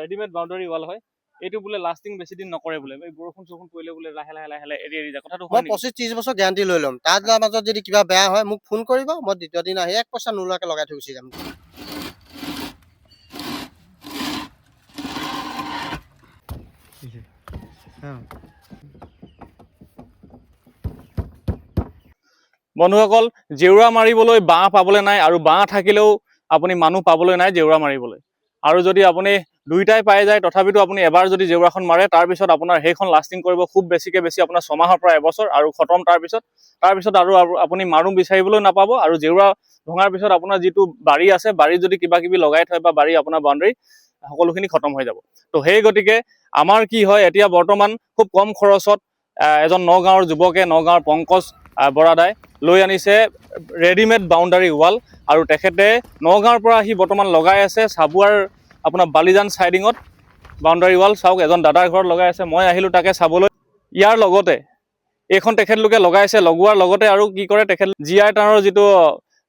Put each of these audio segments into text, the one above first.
Readymade boundary wall হয় এইটো বোলে লাষ্টিং বেছি দিন নকৰে বোলে এই বৰষুণ চৰষুণ পৰিলে বোলে লাহে লাহে এৰি যায় কথাটো হয় মই 25-30 বছৰ গ্যাৰান্টি লৈ ল'ম তাৰ মাজত যদি কিবা বেয়া হয় মোক ফোন কৰিব মই দ্বিতীয় দিন আহি 1 পইচা নোলোৱাকে লগাই থৈ গুচি যাম বন্ধুসকল জেউৰা মাৰিবলৈ বাঁহ পাবলৈ নাই আৰু বাঁহ থাকিলেও আপুনি মানুহ পাবলৈ নাই জেউৰা মাৰিবলৈ আৰু যদি আপুনি দুইটাই পাই যায় তথাপিতো আপুনি এবাৰ যদি জেউৰাখন মাৰে তাৰপিছত আপোনাৰ সেইখন লাষ্টিং কৰিব খুব বেছি আপোনাৰ 6 মাহৰ পৰা এবছৰ আৰু খতম তাৰপিছত আৰু আপুনি মানুহ বিচাৰিবলৈ নাপাব আৰু জেউৰা ভঙাৰ পিছত আপোনাৰ যিটো বাৰী আছে বাৰীত যদি কিবা কিবি লগাই থয় বা বাৰী আপোনাৰ বাউণ্ডাৰী সকলোখিনি খতম হৈ যাব তো সেই গতিকে আমাৰ কি হয় এতিয়া বৰ্তমান খুব কম খৰচত এজন নগাঁৱৰ যুৱকে নগাঁৱৰ পংকজ বৰাদাই লৈ আনিছে ৰেডিমেড বাউণ্ডাৰী ৱাল আৰু তেখেতে নগাঁৱৰ পৰা আহি বৰ্তমান লগাই আছে চাবুৱাৰ আপোনাৰ বালিজান চাইডিঙত বাউণ্ডাৰী ৱাল চাওক এজন দাদাৰ ঘৰত লগাই আছে মই আহিলোঁ তাকে চাবলৈ ইয়াৰ লগতে এইখন তেখেতলোকে লগাইছে লগোৱাৰ লগতে আৰু কি কৰে তেখেত জিআই টাৰৰ যিটো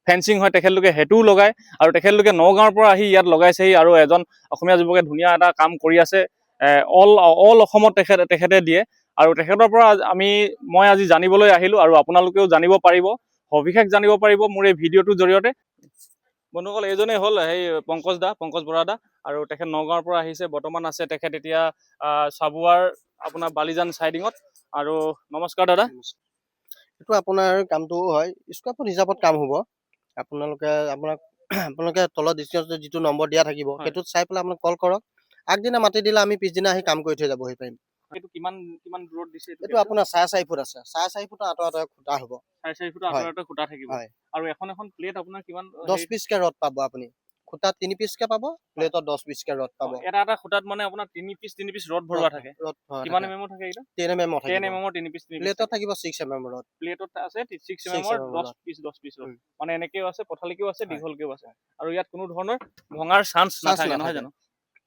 ফেন্সিং হয় তেখেতলোকে সেইটোও লগায় আৰু তেখেতলোকে নগাঁৱৰ পৰা আহি ইয়াত লগাইছেহি আৰু এজন অসমীয়া যুৱকে ধুনীয়া এটা কাম কৰি আছে অল অসমত তেখেতে দিয়ে আৰু তেখেতৰ পৰা মই আজি জানিবলৈ আহিলোঁ আৰু আপোনালোকেও জানিব পাৰিব সবিশেষ জানিব পাৰিব মোৰ এই ভিডিঅ'টোৰ জৰিয়তে বন্ধুসকল এইজনেই হ'ল সেই পংকজ বৰা দা আৰু তেখেত নগাঁৱৰ পৰা আহিছে বৰ্তমান আছে তেখেত এতিয়া চাবুৱাৰ আপোনাৰ বালিজান চাইডিঙত আৰু নমস্কাৰ দাদা এইটো আপোনাৰ কামটো হয় স্কোৱাৰ ফুট হিচাপত কাম হ'ব আপোনালোকে তলত ডিছকাউণ্ট যিটো নম্বৰ দিয়া থাকিব সেইটোত চাই পেলাই আপোনাক কল কৰক আগদিনা মাতি দিলে আমি পিছদিনা আহি কাম কৰি থৈ যাবহি পাৰিম এইটো কিমান দূৰত দিছে এইটো আপোনাৰ 4.5 ফুট আছে 4.5 ফুট আঁতৰত খুঁটা হ'ব 4.5 ফুট আঁতৰত খুঁটা থাকিব আৰু এখন প্লেট আপোনাৰ কিমান 10 পিচকে ৰড পাব আপুনি খুঁটা 3 পিচকে পাব প্লেটত 10 পিচকে ৰড পাব এটা খুঁটাত মানে আপোনাৰ 3 পিচ ৰড ভৰোৱা থাকে কিমান এমএম থাকে এটা 10 mm থাকে 10 mm 3 পিচ প্লেটত থাকিব 6 mm ৰড প্লেটত আছে 6 mm 10 পিচ ৰড মানে এনেকেও আছে পথালিকেও আছে দীঘলকেও আছে আৰু ইয়াত কোনো ধৰণৰ ভঙাৰ চান্স নাথাকে নহয় জানো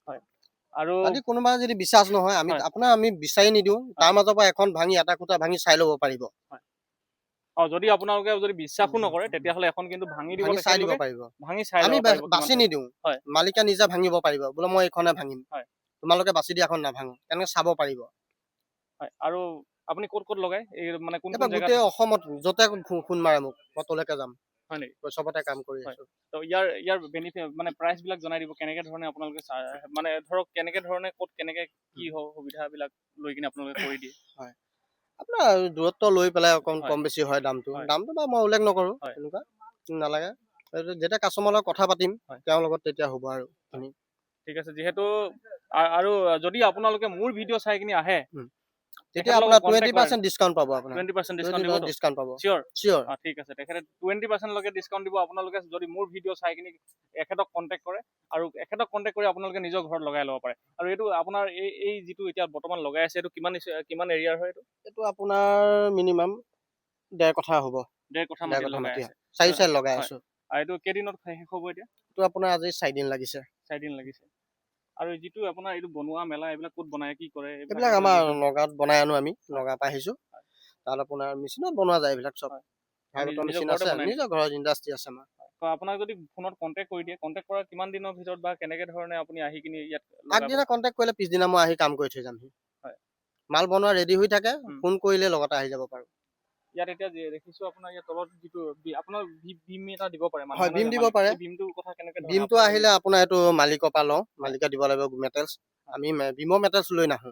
হয় আৰু কোনোবা যদি বিশ্বাস নহয় আমি বিচাৰি নিদিওঁ তাৰ মাজৰ পৰা এখন ভাঙি এটা খুঁটা ভাঙি চাই ল'ব পাৰিব যদি আপোনালোকে যদি বিশ্বাসো নকৰে তেতিয়াহ'লে এখন কিন্তু ভাঙি চাই দিব পাৰিব ভাঙি চাই আমি বাছি নিদিওঁ মালিকে নিজে ভাঙিব পাৰিব বোলে মই এইখনে ভাঙিম তোমালোকে বাছি দিয়াখন নাভাঙো তেনেকে চাব পাৰিব আৰু আপুনি ক'ত লগাই এই মানে কোন গোটেই অসমত য'তে ফোন মাৰে মোক মই তলৈকে যাম হয় নেকি চবতে কাম কৰি আছো তো ইয়াৰ বেনিফিট মানে প্ৰাইচ বিলাক জনাই দিব কেনেকে ধৰণে আপোনালোকে মানে ধৰক কেনেকে ধৰণে ক'ত কেনেকে কি সুবিধাবিলাক লৈ কিনে আপোনালোকে কৰি দিয়ে হয় আপোনাৰ দূৰত্ব লৈ পেলাই অকণ কম বেছি হয় দামটো বাৰু মই উল্লেখ নকৰো তেনেকুৱা নালাগে যেতিয়া কাষ্টমাৰৰ লগত কথা পাতিম তেওঁৰ লগত তেতিয়া হ'ব আৰু ঠিক আছে যিহেতু আৰু যদি আপোনালোকে মোৰ ভিডিঅ' চাই কিনে আহে তেতিয়া আপোনাৰ 20% ডিসকাউন্ট পাব আপোনাৰ 20% ডিসকাউন্ট পাব চিয়ৰ ঠিক আছে তেখেতে 20% লৈকে ডিসকাউন্ট দিব আপোনালোকে যদি মোৰ ভিডিঅ' চাই কিনে এখেতক কন্টেক্ট কৰে আৰু এখেতক কন্টেক্ট কৰি আপোনালোকে নিজৰ ঘৰত লগাই ল'ব পাৰে আৰু এইটো আপোনাৰ এই যিটো এতিয়া বৰ্তমান লগাই আছে এইটো কিমান এৰিয়াৰ হয় এইটো আপোনাৰ মিনিমাম 1.5 কঠা হ'ব 1.5 কঠা মাটি লগাই আছে 4 চাইড লগাই আছো আৰু এইটো কেইদিনত শেষ হ'ব এতিয়া এইটো আপোনাৰ আজি 4 দিন লাগিছে 4 দিন লাগিছে আৰু যিটো আপোনাৰ এইটো বনোৱা মেলা এইবিলাক ক'ত বনায় কি কৰে এইবিলাক আমাৰ নগাঁৱত বনাই আনো আমি নগাঁৱৰ পৰা আহিছো তাত আপোনাৰ মেচিনত বনোৱা যায় এইবিলাক চব মেচিন আছে নিজৰ ঘৰৰ ইণ্ডাষ্ট্ৰি আছে আমাৰ তো আপোনাক যদি ফোনত কন্টেক্ট কৰি দিয়ে কন্টেক্ট কৰাৰ কিমান দিনৰ ভিতৰত বা কেনেকে ধৰণে আপুনি আহি কিনে ইয়াত আগদিনা কন্টেক্ট কৰিলে পিছদিনা মই আহি কাম কৰি থৈ যামহি মাল বনোৱা ৰেডি হৈ থাকে ফোন কৰিলে লগতে আহি যাব পাৰো ইয়াত এতিয়া দেখিছো আপোনাৰ ইয়াত তলত যিটো আপোনাৰ বিম এটা দিব পাৰে হয় বিম দিব পাৰে বিমটোৰ কথা কেনেকে বিমটো আহিলে আপোনাৰ এইটো মালিকৰ পৰা লওঁ মালিকে দিব লাগিব মেটেলছ আমি বিমৰ মেটেলছ লৈ নাহো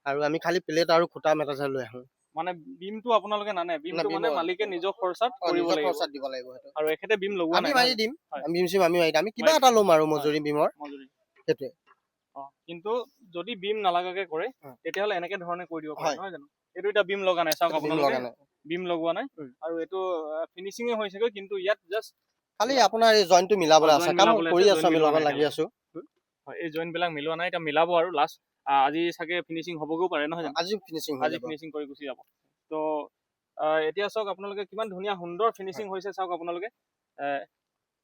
আৰু আমি খালি প্লেট আৰু খুঁটা মেটেলছ লৈ আহো মানে বিমটো আপোনালোকে নানে বিমটো মানে মালিকে নিজৰ খৰচাত কৰিব লাগিব খৰচাত দিব লাগিব আৰু এখেতে বিম লগোৱা নাই আমি মাৰি দিম বিম চিম আমি মাৰি দিম আমি কিবা এটা ল'ম আৰু মজুৰি বিমৰ সেইটোৱে কিন্তু যদি বিম নালাগাকে কৰে তেতিয়াহ'লে এনেকে ধৰণে কৰি দিব পাৰে নহয় জানো এইটো এটা বিম লগা নাই চাওক আপোনালোকে বিম লগোৱা নাই আৰু এইটো ফিনিশিঙে হৈছেগৈ কিন্তু ইয়াত জাষ্ট খালি আপোনাৰ এই জইন্টটো মিলাবলৈ আছে কাম কৰি আছো আমি লগত লাগি আছো হয় এই জইন্ট বিলাক মিলোৱা নাই এতিয়া মিলাব আৰু লাষ্ট আজি চাগে ফিনিশিং হ'বগৈ পাৰে নহয় জানো আজি ফিনিশিং কৰি গুচি যাব তো এতিয়া চাওক আপোনালোকে কিমান ধুনীয়া সুন্দৰ ফিনিশিং হৈছে চাওক আপোনালোকে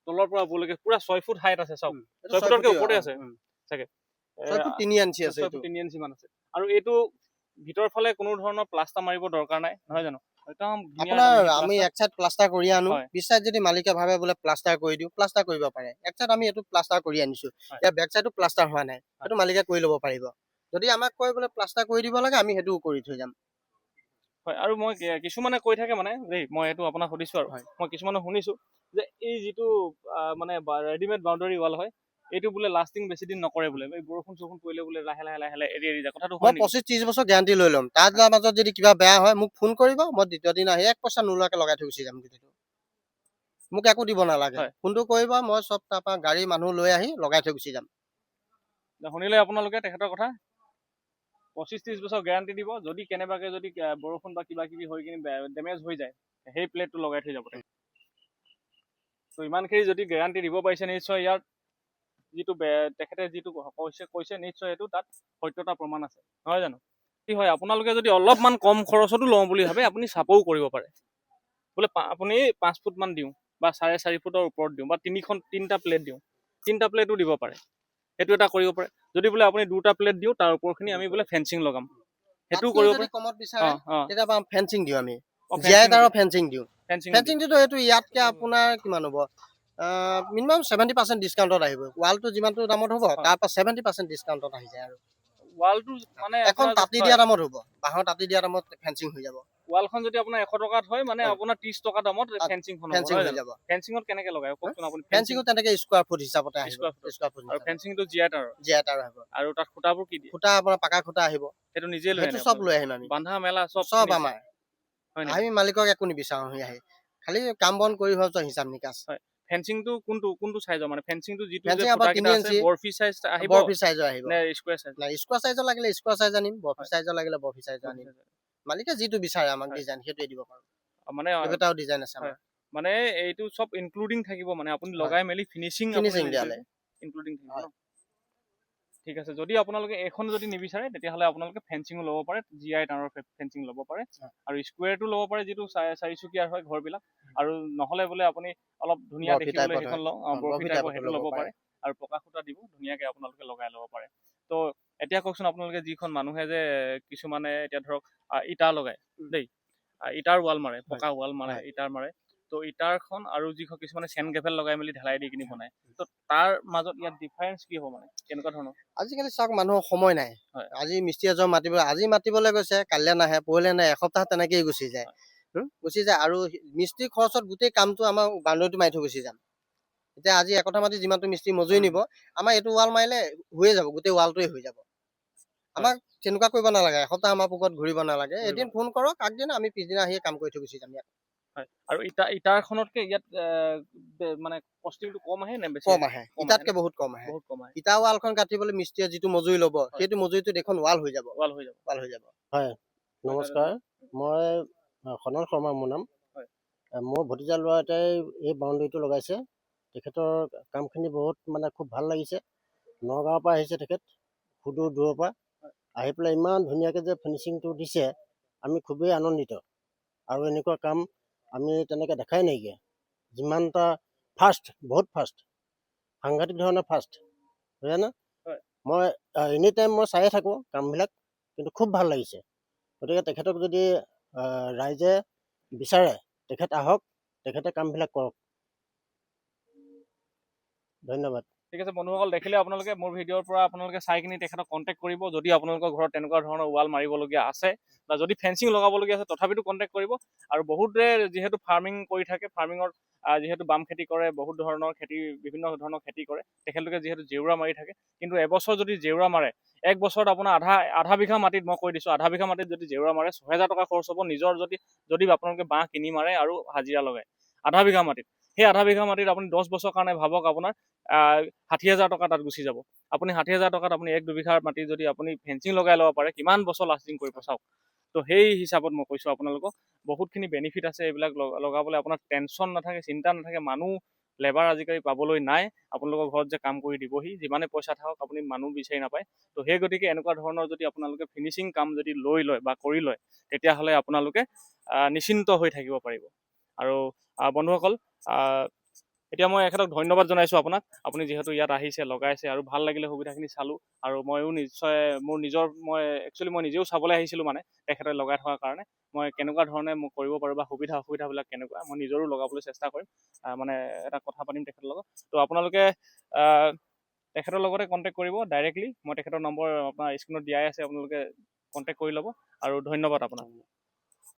তলৰ পৰা ওপৰলৈকে পুৰা 6 ফুট হাইট আছে চাওক 6 ফুটতকৈ ওপৰতে আছে চাগে 6 ফুট 3 ইঞ্চি আছে 3 ইঞ্চি মান আছে আৰু এইটো ভিতৰ ফালে কোনো ধৰণৰ প্লাষ্টাৰ মাৰিব দৰকাৰ নাই নহয় জানো একদম ধুনীয়া আপোনাৰ এটা আমি plaster। এক চাইড প্লাষ্টাৰ কৰি আনো, হয়। পিছ চাইড যদি মালিকে ভাবে বোলে প্লাষ্টাৰ কৰি দিওঁ, প্লাষ্টাৰ কৰিব পাৰে। এক চাইড আমি এইটো প্লাষ্টাৰ কৰি আনিছো, হয়। ইয়াৰ বেক চাইডো প্লাষ্টাৰ হোৱা নাই, হয়। সেইটো মালিকে কৰি ল'ব পাৰিব। যদি আমাক কয় বোলে প্লাষ্টাৰ কৰি দিব লাগে, আমি সেইটোও কৰি থৈ যাম। হয়, আৰু মই কিছুমানে কৈ থাকে মানে দেই, মই এইটো আপোনাক সুধিছো আৰু হয়। মই কিছুমানে শুনিছো যে এই যিটো মানে ৰেডিমেড বাউণ্ডাৰী ৱাল হয়, এইটো বোলে লাষ্টিং বেছি দিন নকৰে বোলে, এই বৰষুণ চৰষুণ পৰিলে বোলে লাহে লাহে লাহে লাহে এৰি এৰি যায়, কথাটো হয় মই নেকি? 25-30 বছৰ গেৰাণ্টি লৈ ল'ম। তাৰ মাজত যদি কিবা বেয়া হয় মোক ফোন কৰিব, মই দ্বিতীয় দিন আহি 1 পইচা নোলোৱাকে লগাই থৈ গুচি যাম। মোক একো দিব নালাগে, হয়। ফোনটো কৰিব, মই চব তাৰপৰা গাড়ী মানুহ লৈ আহি লগাই থৈ গুচি যাম। শুনিলে আপোনালোকে তেখেতৰ কথা, 25-30 বছৰ গেৰাণ্টি দিব, যদি কেনেবাকে যদি বৰষুণ বা কিবা কিবি হৈ কিনি ডেমেজ হৈ যায়, সেই প্লেটটো লগাই থৈ যাব। ত' ইমানখিনি যদি গেৰাণ্টি দিব পাৰিছে, নিশ্চয় ইয়াৰ যিটো তেখেতে যিটো কৈছে নিশ্চয় এইটো তাত সত্যতা প্ৰমাণ আছে, নহয় জানো? কি হয়, আপোনালোকে যদি অলপমান কম খৰচতো লওঁ বুলি ভাবে, আপুনি চাপও কৰিব পাৰে। বোলে আপুনি 5 ফুট মান দিওঁ বা 4.5 ফুটৰ ওপৰত দিওঁ বা 3টা প্লেট দিওঁ, 3টা প্লেটো দিব পাৰে, সেইটো এটা কৰিব পাৰে। যদি বোলে আপুনি 2টা প্লেট দিওঁ, তাৰ ওপৰখিনি আমি বোলে ফেঞ্চিং লগাম, সেইটোও কৰিব যদি পাৰে। কমত বিচাৰে তেতিয়া ফেঞ্চিং দিওঁ আমি, ফেঞ্চিং জীয়াই তাঁৰৰ ফেঞ্চিং দিওঁ। ফেঞ্চিং ফেঞ্চিংটোতো এইটো ইয়াতকে আপোনাৰ কিমান হ'ব, মিনিমাম 70% ডিছকাউণ্টত আহিব। ৱালটো যিমানটো দামত হ'ব, তাৰ পৰা 70% ডিছকাউণ্টত আহি যায় আৰু ৱালটো মানে এখন আপোনাৰ তাঁতি দিয়া দামত হ'ব, বাঁহৰ তাঁতি দিয়া দামত ফেঞ্চিং হৈ যাব। ৱালখন যদি আপোনাৰ 100 টকাত হয়, মানে হয়। আপোনাৰ 30 টকা দামত ফেঞ্চিংখন হ'ব, ফেঞ্চিং নহয় হৈ জানো? যাব। ফেঞ্চিঙত কেনেকে লগায় কওকচোন আপুনি? ফেঞ্চিংও তেনেকে স্কোৱাৰ ফুট হিচাপতে আহিব, স্কোৱাৰ ফুট। স্কোৱাৰ ফুট আৰু হিচাপত ফেঞ্চিংটো জীয়াই তাঁৰৰ, জীয়াই তাঁৰ আহিব। আৰু তাত খুঁটাবোৰ কি দিয়ে? খুঁটা আপোনাৰ পাকা খুঁটা আহিব, সেইটো নিজে লৈ সেইটো আনে চব আপোনালোকে? লৈ আহিম আমি, বান্ধা মেলা চব চব নিজে? আমাৰ। হয় নেকি? আমি মালিকক একো নিবিচাৰো, আহি খালি কাম বন কৰি হোৱা যোৱা হিচাপ নিকাচ। হয়। ফেঞ্চিংটো কোনটো চাইজৰ, মানে ফেঞ্চিংটো যিটো যে ফেঞ্চিং আমাৰ খুঁটাকেইটা 3 আছে, ইঞ্চি বৰফি চাইজ আহিব বৰফি চাইজৰ আহিব। নে স্কুৱেৰ চাইজ? নাই, স্কোৱাৰ চাইজৰ লাগিলে স্কোৱাৰ চাইজ আনিম, বৰফি হয়। চাইজৰ লাগিলে বৰফি চাইজৰ আনিম। মালিকে যিটো বিচাৰে আমাক হয়। ডিজাইন সেইটোৱে দিব পাৰো। মানে কেইবাটাও ডিজাইন আছে হয়, আমাৰ। মানে এইটো চব ইনক্লুডিং থাকিব, মানে আপুনি হয়। লগাই মেলি ফিনিচিং আপুনি ফিনিচিং হেৰি দিয়ালে। কৰিব, ইনক্লুডিং থাকিব হয়। ন? ঠিক আছে, যদি আপোনালোকে এইখন যদি নিবিচাৰে, তেতিয়াহ'লে আপোনালোকে ফেঞ্চিঙো ল'ব পাৰে, GI তাঁৰৰ ফেঞ্চিং ল'ব পাৰে, আৰু স্কুৱেৰটো ল'ব পাৰে, যিটো 4-চকীয়াৰ হয় ঘৰবিলাক, আৰু নহ'লে বোলে আপুনি অলপ ধুনীয়া বৰফি দেখিবলৈ টাইপত সেইখন হয়। বৰফি টাইপৰ, টাইপতো সেইটো ল'ব পাৰে, আৰু পকা খুঁটা দিব, ধুনীয়াকে আপোনালোকে লগাই ল'ব পাৰে। ত' এতিয়া কওকচোন, আপোনালোকে যিখন মানুহে যে কিছুমানে এতিয়া ধৰক ইটা লগাই দেই, ইটাৰ ৱাল মাৰে, পকা ৱাল মাৰে, হয়। ইটাৰ মাৰে, ত' ইটাৰখন আৰু যিখন কিছুমানে চেন গ্ৰেভেল লগাই মেলি ঢালাই দি কিনি বনায়, ত' তাৰ মাজত ইয়াত ডিফাৰেঞ্চ কি হ'ব, মানে কেনেকুৱা ধৰণৰ? আজিকালি চাওক, মানুহৰ সময় নাই। হয়। আজি মিস্ত্ৰী এজন আজি মাতিবলৈ গৈছে, কাইলৈ নাহে, পৰহিলৈ নাহে, এসপ্তাহ তেনেকেই গুচি যায়। গুচি যায়, আৰু মিস্ত্ৰী খৰচত গোটেই কামটো আমাৰ বাউণ্ডেৰীটো মাৰি থৈ গুচি যাম। এতিয়া আজি একঠা মাটি যিমানটো মিস্ত্ৰী মজুৰি নিব, আমাৰ এইটো ৱাল মাৰিলে হৈয়ে যাব, গোটেই ৱালটোৱে হৈ যাব। আমাক তেনেকুৱা কৰিব নালাগে, এসপ্তাহ আমাৰ পুকৰত ঘূৰিব নালাগে, এদিন ফোন কৰক, আগদিন আমি পিছদিনা আহি কাম কৰি থৈ গুচি যাম ইয়াত। হয়, আৰু ইটাৰখনতকে ইয়াত মানে কষ্টিংটো কম আহে নে বেছি? কম আহে, কম আহে ইটাতকে নে? বহুত কম আহে। বহুত কম আহে। ইটা ৱালখন গাঁঠিবলৈ মিস্ত্ৰীয়ে যিটো মজুৰি ল'ব, সেইটো মজুৰিটো দেখোন ৱাল হৈ যাব। ৱাল হৈ যাব। ৱাল হৈ যাব। হয়, নমস্কাৰ, মই সনন শৰ্মা মোৰ নাম। হয়। মোৰ ভতিজা ল'ৰা এটাই এই বাউণ্ডেৰীটো লগাইছে, তেখেতৰ কামখিনি বহুত মানে খুব ভাল লাগিছে। নগাঁৱৰ পৰা আহিছে তেখেত, সুদূৰ দূৰৰ পৰা আহি পেলাই ইমান ধুনীয়াকৈ যে ফিনিচিংটো দিছে, আমি খুবেই আনন্দিত। আৰু এনেকুৱা কাম আমি তেনেকৈ দেখাই নাইকিয়া। যিমানটা ফাষ্ট, বহুত ফাষ্ট, সাংঘাতিক ধৰণে ফাষ্ট, বুজানে? মই এনি টাইম মই চায়ে থাকোঁ কামবিলাক, কিন্তু খুব ভাল লাগিছে। গতিকে তেখেতক যদি ৰাইজে বিচাৰে, তেখেত আহক, তেখেতে কামবিলাক কৰক। ধন্যবাদ। ঠিক আছে বন্ধুসকল, দেখিলে আপোনালোকে মোৰ ভিডিঅ'ৰ পৰা আপোনালোকে চাই কিনি তেখেতক কণ্টেক্ট কৰিব, যদি আপোনালোকৰ ঘৰত তেনেকুৱা ধৰণৰ ৱাল মাৰিবলগীয়া আছে, বা যদি ফেঞ্চিং লগাবলগীয়া আছে, তথাপিতো কণ্টেক্ট কৰিব। আৰু বহুতে যিহেতু ফাৰ্মিং কৰি থাকে, ফাৰ্মিঙৰ যিহেতু বাম খেতি কৰে, বহুত ধৰণৰ খেতি, বিভিন্ন ধৰণৰ খেতি কৰে, তেখেতলোকে যিহেতু জেউৰা মাৰি থাকে, কিন্তু এবছৰ যদি জেউৰা মাৰে, 1 বছৰত আপোনাৰ আধা বিঘা মাটিত, মই কৈ দিছোঁ, আধা বিঘা মাটিত যদি জেউৰা মাৰে, 6,000 টকা খৰচ হ'ব, নিজৰ যদি আপোনালোকে বাঁহ কিনি মাৰে আৰু হাজিৰা লগায়, আধা বিঘা মাটিত। সেই আধা বিঘা মাটিত আপুনি 10 বছৰ কাৰণে ভাবক, আপোনাৰ 60,000 টকা তাত গুচি যাব। আপুনি 60,000 টকাত আপুনি 1-2 বিঘাৰ মাটি যদি আপুনি ফেঞ্চিং লগাই ল'ব পাৰে, কিমান বছৰ লাষ্টিং কৰিব চাওক। তো সেই হিচাপত মই কৈছোঁ আপোনালোকক, বহুতখিনি বেনিফিট আছে এইবিলাক লগাবলৈ। আপোনাৰ টেনশ্যন নাথাকে, চিন্তা নাথাকে, মানুহ লেবাৰ আজিকালি পাবলৈ নাই, আপোনালোকৰ ঘৰত যে কাম কৰি দিবহি, যিমানে পইচা থাকক আপুনি মানুহ বিচাৰি নাপায়। তো সেই গতিকে এনেকুৱা ধৰণৰ যদি আপোনালোকে ফিনিচিং কাম যদি লৈ লয় বা কৰি লয়, তেতিয়াহ'লে আপোনালোকে নিশ্চিন্ত হৈ থাকিব পাৰিব। আৰু বন্ধুসকল, এতিয়া মই এখেতক ধন্যবাদ জনাইছোঁ আপোনাক, আপুনি যিহেতু ইয়াত আহিছে লগাইছে আৰু ভাল লাগিলে সুবিধাখিনি চালোঁ আৰু ময়ো নিশ্চয় মই একচুৱেলি মই নিজেও চাবলৈ আহিছিলোঁ মানে তেখেতে লগাই থকাৰ কাৰণে মই কেনেকুৱা ধৰণে মই কৰিব পাৰোঁ বা সুবিধা অসুবিধাবিলাক কেনেকুৱা মই নিজৰো লগাবলৈ চেষ্টা কৰিম, মানে এটা কথা পাতিম তেখেতৰ লগত। তো আপোনালোকে তেখেতৰ লগতে কণ্টেক্ট কৰিব ডাইৰেক্টলি, মই তেখেতৰ নম্বৰ আপোনাৰ স্ক্ৰীণত দিয়াই আছে, আপোনালোকে কণ্টেক্ট কৰি ল'ব আৰু ধন্যবাদ আপোনাক।